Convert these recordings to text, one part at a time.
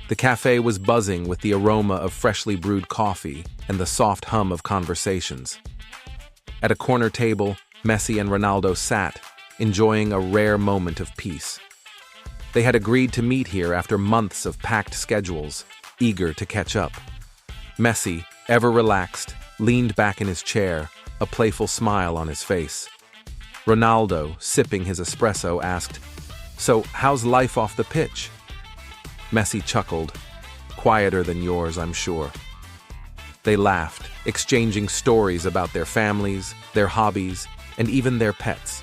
The cafe was buzzing with the aroma of freshly brewed coffee and the soft hum of conversations. At a corner table, Messi and Ronaldo sat, enjoying a rare moment of peace. They had agreed to meet here after months of packed schedules, eager to catch up. Messi, ever relaxed, leaned back in his chair, a playful smile on his face. Ronaldo, sipping his espresso, asked, "So, how's life off the pitch?" Messi chuckled. "Quieter than yours, I'm sure." They laughed, exchanging stories about their families, their hobbies, and even their pets.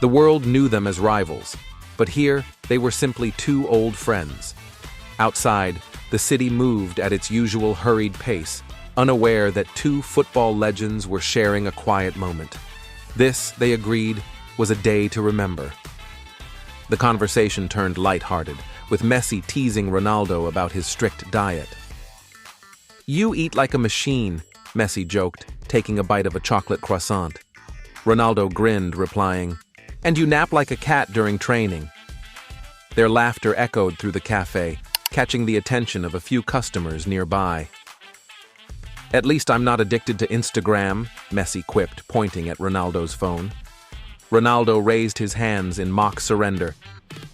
The world knew them as rivals, but here they were simply two old friends. Outside, the city moved at its usual hurried pace, unaware that two football legends were sharing a quiet moment. This, they agreed, was a day to remember. The conversation turned lighthearted, with Messi teasing Ronaldo about his strict diet. "You eat like a machine," Messi joked, taking a bite of a chocolate croissant. Ronaldo grinned, replying, "And you nap like a cat during training." Their laughter echoed through the cafe, catching the attention of a few customers nearby. "At least I'm not addicted to Instagram," Messi quipped, pointing at Ronaldo's phone. Ronaldo raised his hands in mock surrender,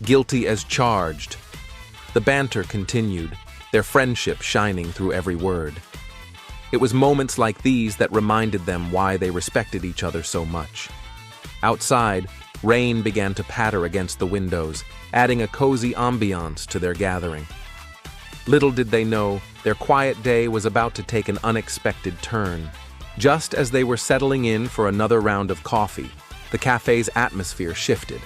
guilty as charged. The banter continued, their friendship shining through every word. It was moments like these that reminded them why they respected each other so much. Outside, rain began to patter against the windows, adding a cozy ambiance to their gathering. Little did they know, their quiet day was about to take an unexpected turn. Just as they were settling in for another round of coffee, the cafe's atmosphere shifted.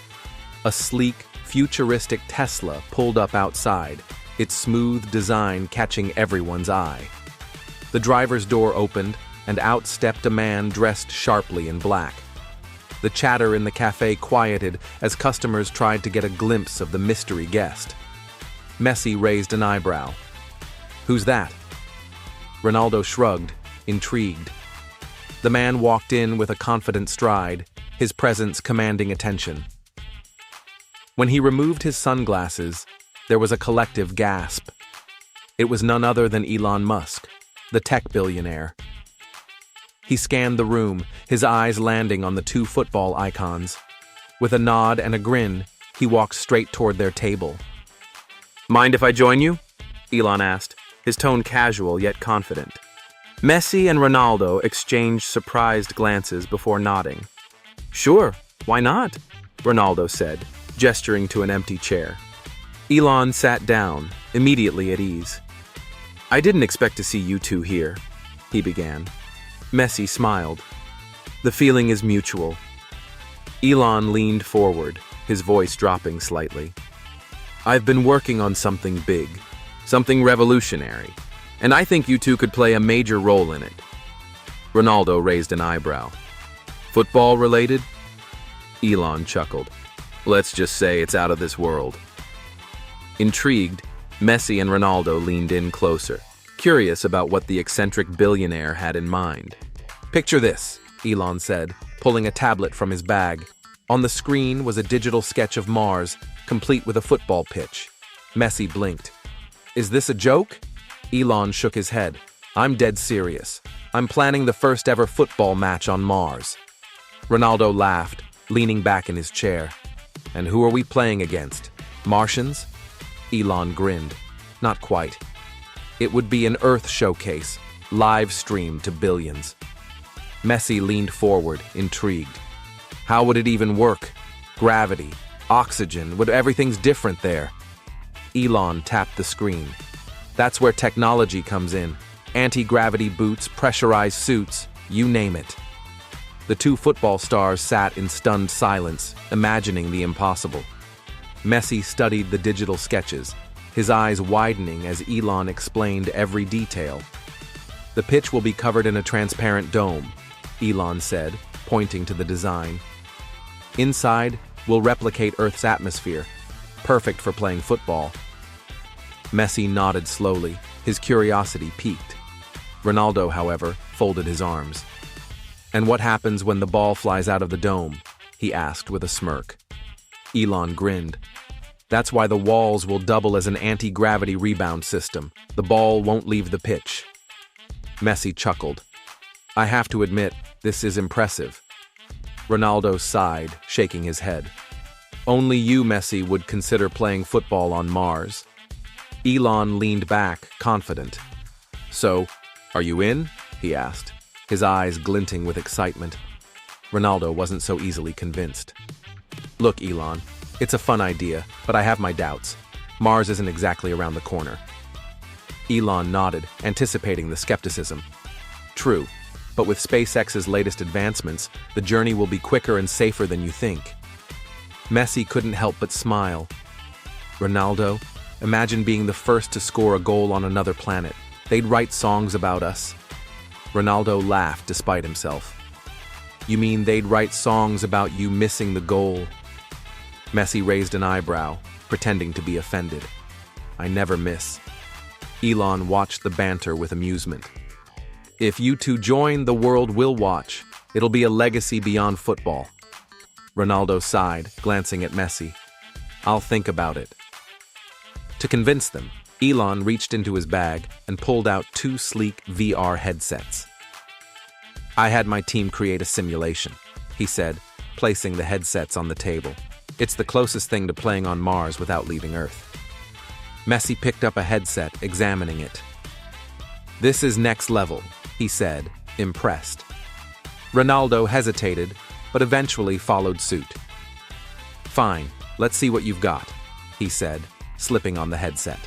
A sleek, futuristic Tesla pulled up outside, its smooth design catching everyone's eye. The driver's door opened, and out stepped a man dressed sharply in black. The chatter in the cafe quieted as customers tried to get a glimpse of the mystery guest. Messi raised an eyebrow. "Who's that?" Ronaldo shrugged, intrigued. The man walked in with a confident stride, his presence commanding attention. When he removed his sunglasses, there was a collective gasp. It was none other than Elon Musk, the tech billionaire. He scanned the room, his eyes landing on the two football icons. With a nod and a grin, he walked straight toward their table. "Mind if I join you?" Elon asked, his tone casual yet confident. Messi and Ronaldo exchanged surprised glances before nodding. "Sure, why not?" Ronaldo said, gesturing to an empty chair. Elon sat down, immediately at ease. "I didn't expect to see you two here," he began. Messi smiled. "The feeling is mutual." Elon leaned forward, his voice dropping slightly. "I've been working on something big, something revolutionary, and I think you two could play a major role in it." Ronaldo raised an eyebrow. "Football related?" Elon chuckled. "Let's just say it's out of this world." Intrigued, Messi and Ronaldo leaned in closer, curious about what the eccentric billionaire had in mind. "Picture this," Elon said, pulling a tablet from his bag. On the screen was a digital sketch of Mars, complete with a football pitch. Messi blinked. "Is this a joke?" Elon shook his head. "I'm dead serious. I'm planning the first ever football match on Mars." Ronaldo laughed, leaning back in his chair. "And who are we playing against? Martians?" Elon grinned. "Not quite. It would be an Earth showcase, live streamed to billions." Messi leaned forward, intrigued. "How would it even work? Gravity, oxygen, everything's different there." Elon tapped the screen. "That's where technology comes in. Anti-gravity boots, pressurized suits, you name it." The two football stars sat in stunned silence, imagining the impossible. Messi studied the digital sketches, his eyes widening as Elon explained every detail. "The pitch will be covered in a transparent dome," Elon said, pointing to the design. "Inside, we'll replicate Earth's atmosphere, perfect for playing football." Messi nodded slowly, his curiosity piqued. Ronaldo, however, folded his arms. "And what happens when the ball flies out of the dome?" he asked with a smirk. Elon grinned. That's why the walls will double as an anti-gravity rebound system. The ball won't leave the pitch. Messi chuckled. I have to admit, this is impressive. Ronaldo sighed, shaking his head. Only you, Messi, would consider playing football on Mars. Elon leaned back, confident. So, are you in? He asked, his eyes glinting with excitement. Ronaldo wasn't so easily convinced. Look, Elon, it's a fun idea, but I have my doubts. Mars isn't exactly around the corner. Elon nodded, anticipating the skepticism. True, but with SpaceX's latest advancements, the journey will be quicker and safer than you think. Messi couldn't help but smile. Ronaldo, imagine being the first to score a goal on another planet. They'd write songs about us. Ronaldo laughed despite himself. You mean they'd write songs about you missing the goal? Messi raised an eyebrow, pretending to be offended. I never miss. Elon watched the banter with amusement. If you two join, the world will watch. It'll be a legacy beyond football. Ronaldo sighed, glancing at Messi. I'll think about it. To convince them, Elon reached into his bag and pulled out 2 sleek VR headsets. I had my team create a simulation, he said, placing the headsets on the table. It's the closest thing to playing on Mars without leaving Earth. Messi picked up a headset, examining it. This is next level, he said, impressed. Ronaldo hesitated, but eventually followed suit. Fine, let's see what you've got, he said, slipping on the headset.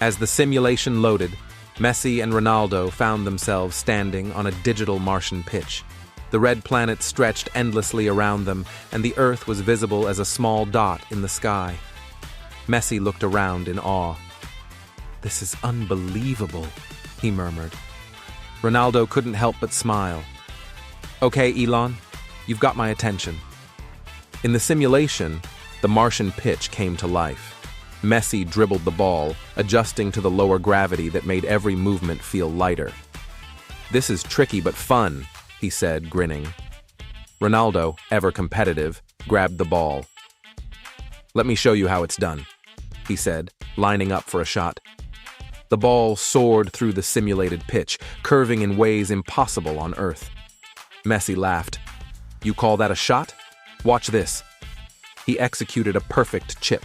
As the simulation loaded, Messi and Ronaldo found themselves standing on a digital Martian pitch. The red planet stretched endlessly around them, and the Earth was visible as a small dot in the sky. Messi looked around in awe. This is unbelievable, he murmured. Ronaldo couldn't help but smile. Okay, Elon, you've got my attention. In the simulation, the Martian pitch came to life. Messi dribbled the ball, adjusting to the lower gravity that made every movement feel lighter. This is tricky but fun, he said, grinning. Ronaldo, ever competitive, grabbed the ball. Let me show you how it's done, he said, lining up for a shot. The ball soared through the simulated pitch, curving in ways impossible on Earth. Messi laughed. You call that a shot? Watch this. He executed a perfect chip,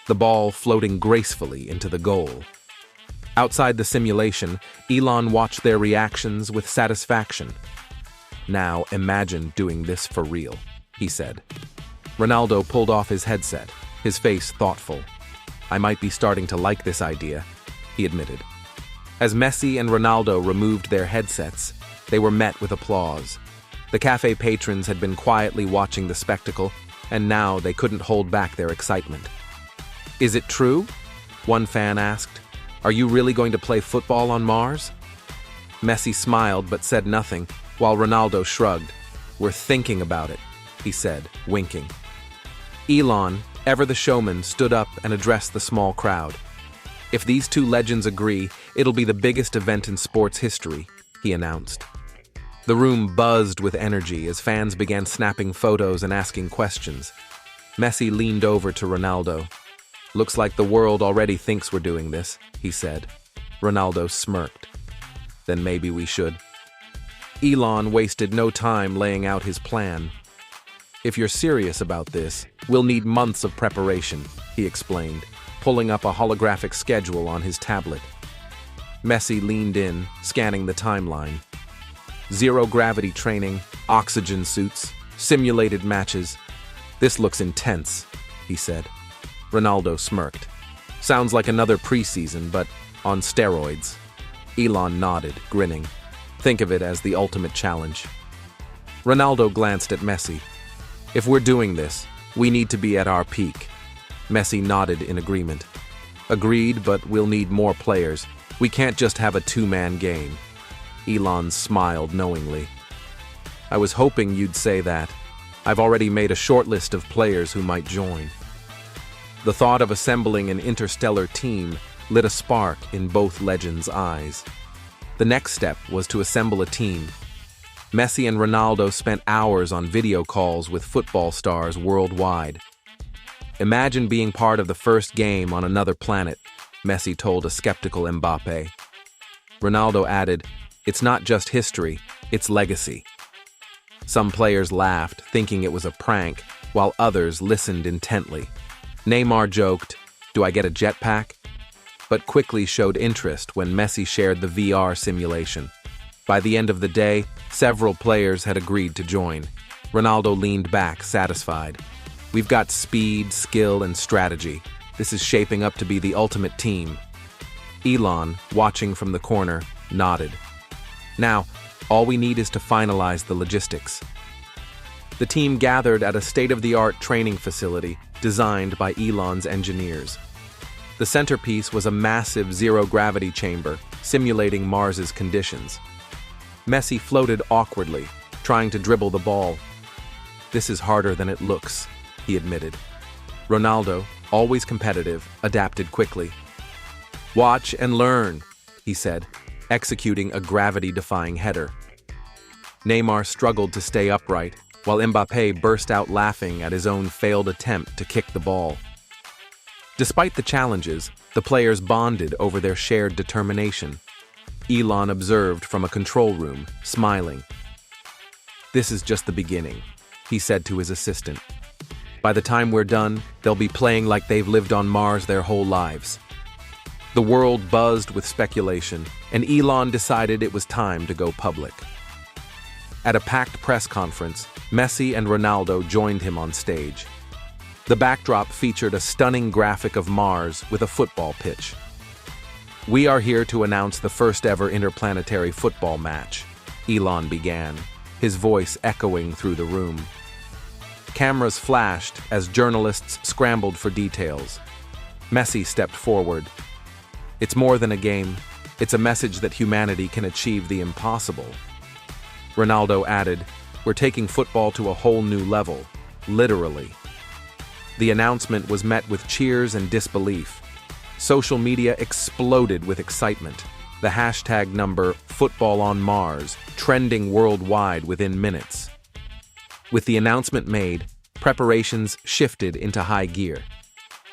the ball floating gracefully into the goal. Outside the simulation, Elon watched their reactions with satisfaction. Now imagine doing this for real, he said. Ronaldo pulled off his headset, his face thoughtful. I might be starting to like this idea, he admitted. As Messi and Ronaldo removed their headsets, they were met with applause. The cafe patrons had been quietly watching the spectacle, and now they couldn't hold back their excitement. Is it true? One fan asked. Are you really going to play football on Mars? Messi smiled but said nothing, while Ronaldo shrugged. We're thinking about it, he said, winking. Elon, ever the showman, stood up and addressed the small crowd. If these two legends agree, it'll be the biggest event in sports history, he announced. The room buzzed with energy as fans began snapping photos and asking questions. Messi leaned over to Ronaldo. Looks like the world already thinks we're doing this, he said. Ronaldo smirked. Then maybe we should. Elon wasted no time laying out his plan. If you're serious about this, we'll need months of preparation, he explained, pulling up a holographic schedule on his tablet. Messi leaned in, scanning the timeline. Zero-gravity training, oxygen suits, simulated matches. This looks intense, he said. Ronaldo smirked. Sounds like another preseason, but on steroids. Elon nodded, grinning. Think of it as the ultimate challenge. Ronaldo glanced at Messi. If we're doing this, we need to be at our peak. Messi nodded in agreement. Agreed, but we'll need more players. We can't just have a two-man game. Elon smiled knowingly. I was hoping you'd say that. I've already made a short list of players who might join. The thought of assembling an interstellar team lit a spark in both legends' eyes. The next step was to assemble a team. Messi and Ronaldo spent hours on video calls with football stars worldwide. Imagine being part of the first game on another planet, Messi told a skeptical Mbappe. Ronaldo added, "It's not just history, it's legacy." Some players laughed, thinking it was a prank, while others listened intently. Neymar joked, "Do I get a jetpack?" but quickly showed interest when Messi shared the VR simulation. By the end of the day, several players had agreed to join. Ronaldo leaned back, satisfied. "We've got speed, skill, and strategy. This is shaping up to be the ultimate team." Elon, watching from the corner, nodded. "Now, all we need is to finalize the logistics." The team gathered at a state-of-the-art training facility designed by Elon's engineers. The centerpiece was a massive zero-gravity chamber simulating Mars's conditions. Messi floated awkwardly, trying to dribble the ball. "This is harder than it looks," he admitted. Ronaldo, always competitive, adapted quickly. "Watch and learn," he said, executing a gravity-defying header. Neymar struggled to stay upright, while Mbappe burst out laughing at his own failed attempt to kick the ball. Despite the challenges, the players bonded over their shared determination. Elon observed from a control room, smiling. "This is just the beginning," he said to his assistant. "By the time we're done, they'll be playing like they've lived on Mars their whole lives." The world buzzed with speculation, and Elon decided it was time to go public. At a packed press conference, Messi and Ronaldo joined him on stage. The backdrop featured a stunning graphic of Mars with a football pitch. "We are here to announce the first-ever interplanetary football match," Elon began, his voice echoing through the room. Cameras flashed as journalists scrambled for details. Messi stepped forward. "It's more than a game. It's a message that humanity can achieve the impossible." Ronaldo added, "We're taking football to a whole new level, literally." The announcement was met with cheers and disbelief. Social media exploded with excitement. The hashtag number #FootballOnMars trending worldwide within minutes. With the announcement made, preparations shifted into high gear.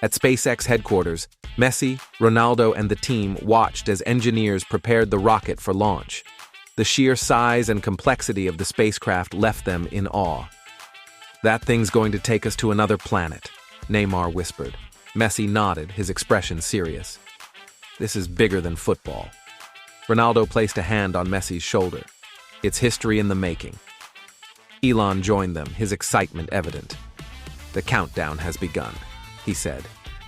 At SpaceX headquarters, Messi, Ronaldo, and the team watched as engineers prepared the rocket for launch. The sheer size and complexity of the spacecraft left them in awe. "That thing's going to take us to another planet," Neymar whispered. Messi nodded, his expression serious. "This is bigger than football." Ronaldo placed a hand on Messi's shoulder. "It's history in the making." Elon joined them, his excitement evident. "The countdown has begun," he said.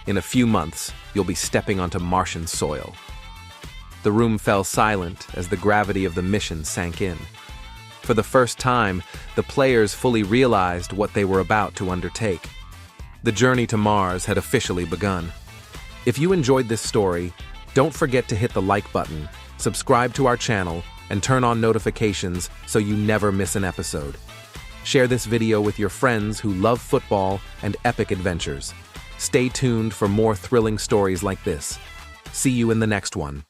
"In a few months, you'll be stepping onto Martian soil." The room fell silent as the gravity of the mission sank in. For the first time, the players fully realized what they were about to undertake. The journey to Mars had officially begun. If you enjoyed this story, don't forget to hit the like button, subscribe to our channel, and turn on notifications so you never miss an episode. Share this video with your friends who love football and epic adventures. Stay tuned for more thrilling stories like this. See you in the next one.